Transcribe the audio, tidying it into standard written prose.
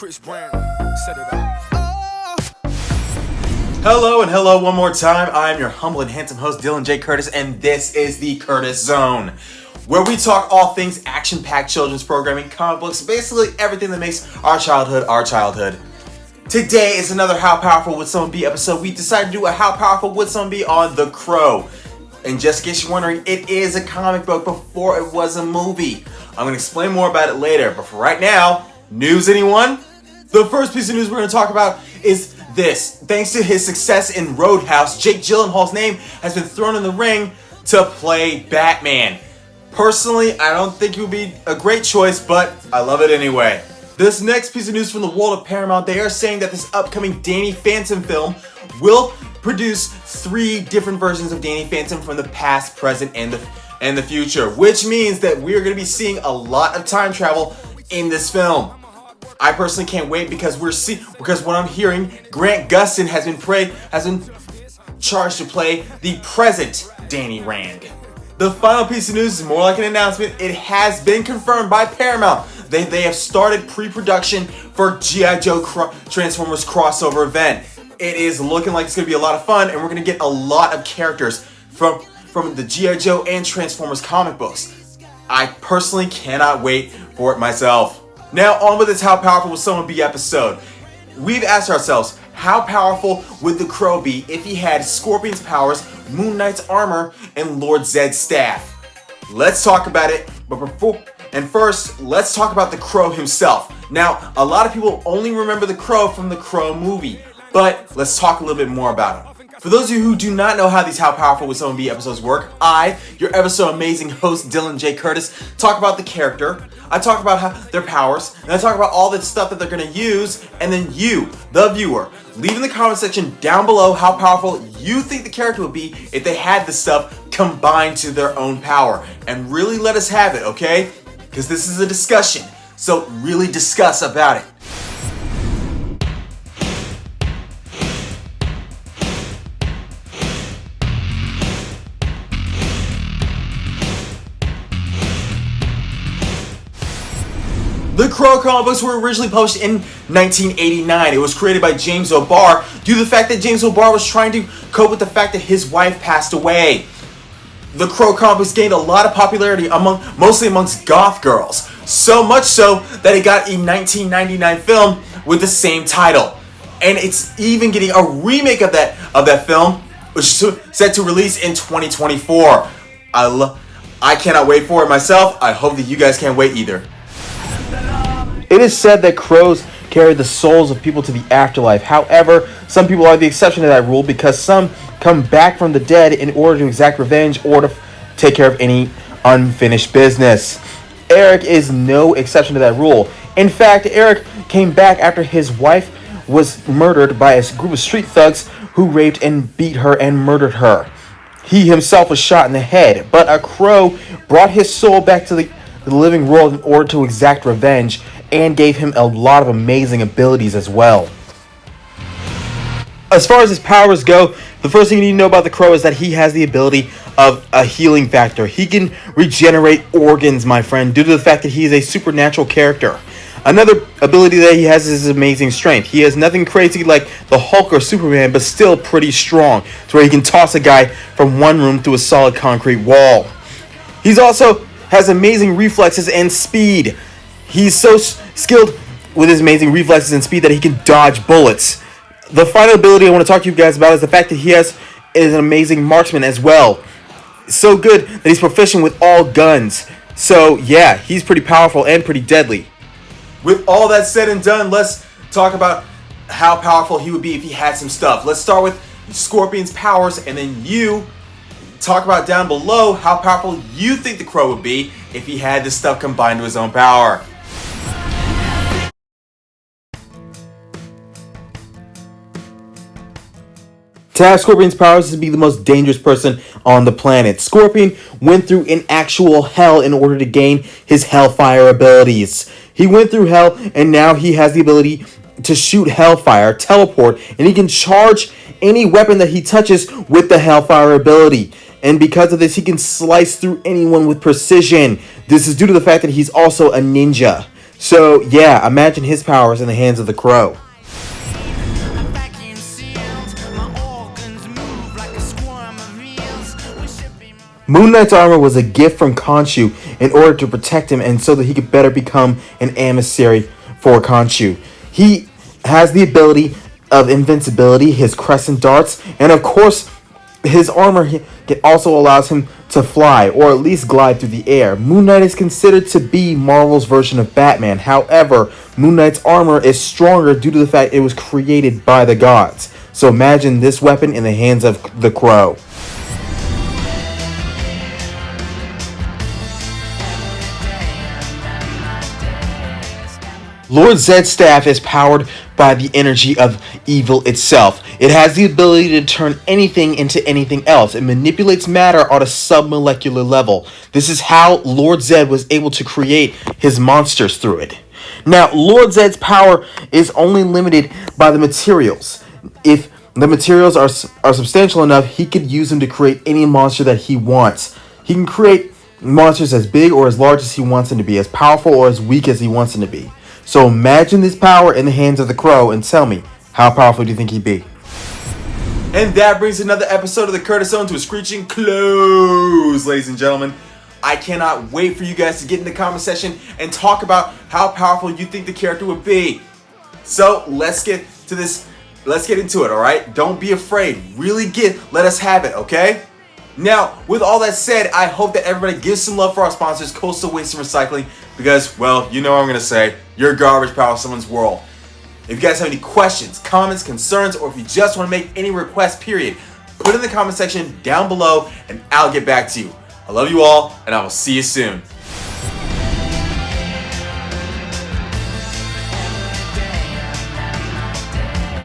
Chris Brown, set it up. Hello and hello one more time. I am your humble and handsome host, Dylan J. Curtis, and this is the Curtis Zone, where we talk all things action-packed children's programming, comic books, basically everything that makes our childhood our childhood. Today is another How Powerful Would Someone Be episode. We decided to do a How Powerful Would Someone Be on The Crow. And just in case you're wondering, it is a comic book before it was a movie. I'm going to explain more about it later, but for right now, news anyone? The first piece of news we're going to talk about is this. Thanks to his success in Roadhouse, Jake Gyllenhaal's name has been thrown in the ring to play Batman. Personally, I don't think it would be a great choice, but I love it anyway. This next piece of news from the world of Paramount, they are saying that this upcoming Danny Phantom film will produce 3 different versions of Danny Phantom from the past, present, and the future, which means that we are going to be seeing a lot of time travel in this film. I personally can't wait because because what I'm hearing, Grant Gustin has been charged to play the present Danny Rand. The final piece of news is more like an announcement. It has been confirmed by Paramount. They have started pre-production for G.I. Joe Transformers crossover event. It is looking like it's going to be a lot of fun, and we're going to get a lot of characters from the G.I. Joe and Transformers comic books. I personally cannot wait for it myself. Now on with this How Powerful Would Someone Be episode. We've asked ourselves, how powerful would the Crow be if he had Scorpion's powers, Moon Knight's armor, and Lord Zedd's staff? Let's talk about it, but first, let's talk about the Crow himself. Now, a lot of people only remember the Crow from the Crow movie, but let's talk a little bit more about him. For those of you who do not know how these How Powerful Would Someone Be episodes work, I, your ever so amazing host Dylan J. Curtis, talk about the character, I talk about their powers, and I talk about all the stuff that they're going to use, and then you, the viewer, leave in the comment section down below how powerful you think the character would be if they had this stuff combined to their own power. And really let us have it, okay? Because this is a discussion, so really discuss about it. The Crow comic books were originally published in 1989. It was created by James O'Barr due to the fact that James O'Barr was trying to cope with the fact that his wife passed away. The Crow comic books gained a lot of popularity mostly amongst goth girls, so much so that it got a 1999 film with the same title. And it's even getting a remake of that film, which is set to release in 2024. I cannot wait for it myself. I hope that you guys can't wait either. It is said that crows carry the souls of people to the afterlife. However, some people are the exception to that rule because some come back from the dead in order to exact revenge or to take care of any unfinished business. Eric is no exception to that rule. In fact, Eric came back after his wife was murdered by a group of street thugs who raped and beat her and murdered her. He himself was shot in the head, but a crow brought his soul back to the living world in order to exact revenge and gave him a lot of amazing abilities as well. As far as his powers go, the first thing you need to know about the Crow is that he has the ability of a healing factor. He can regenerate organs, my friend, due to the fact that he is a supernatural character. Another ability that he has is his amazing strength. He has nothing crazy like the Hulk or Superman, but still pretty strong, to where he can toss a guy from one room through a solid concrete wall. He's also has amazing reflexes and speed. He's so skilled with his amazing reflexes and speed that he can dodge bullets. The final ability I want to talk to you guys about is the fact that he is an amazing marksman as well. So good that he's proficient with all guns. So yeah, he's pretty powerful and pretty deadly. With all that said and done, let's talk about how powerful he would be if he had some stuff. Let's start with Scorpion's powers, and then you talk about down below how powerful you think the Crow would be if he had this stuff combined to his own power. To have Scorpion's powers is to be the most dangerous person on the planet. Scorpion went through an actual hell in order to gain his Hellfire abilities. He went through hell, and now he has the ability to shoot Hellfire, teleport, and he can charge any weapon that he touches with the Hellfire ability. And because of this, he can slice through anyone with precision. This is due to the fact that he's also a ninja. So yeah, imagine his powers in the hands of the Crow. Moon Knight's armor was a gift from Khonshu in order to protect him and so that he could better become an emissary for Khonshu. He has the ability of invincibility, his crescent darts, and of course, his armor also allows him to fly, or at least glide through the air. Moon Knight is considered to be Marvel's version of Batman. However, Moon Knight's armor is stronger due to the fact it was created by the gods. So imagine this weapon in the hands of the Crow. Lord Zedd's staff is powered by the energy of evil itself. It has the ability to turn anything into anything else. It manipulates matter on a submolecular level. This is how Lord Zedd was able to create his monsters through it. Now, Lord Zedd's power is only limited by the materials. If the materials are substantial enough, he could use them to create any monster that he wants. He can create monsters as big or as large as he wants them to be, as powerful or as weak as he wants them to be. So imagine this power in the hands of the Crow and tell me, how powerful do you think he'd be? And that brings another episode of the Curtis Zone to a screeching close, ladies and gentlemen. I cannot wait for you guys to get in the comment section and talk about how powerful you think the character would be. So let's get to this. Let's get into it, alright? Don't be afraid. Really let us have it, okay? Now, with all that said, I hope that everybody gives some love for our sponsors, Coastal Waste and Recycling, because, well, you know what I'm going to say. Your garbage powers someone's world. If you guys have any questions, comments, concerns, or if you just want to make any requests, period, put it in the comment section down below, and I'll get back to you. I love you all, and I will see you soon.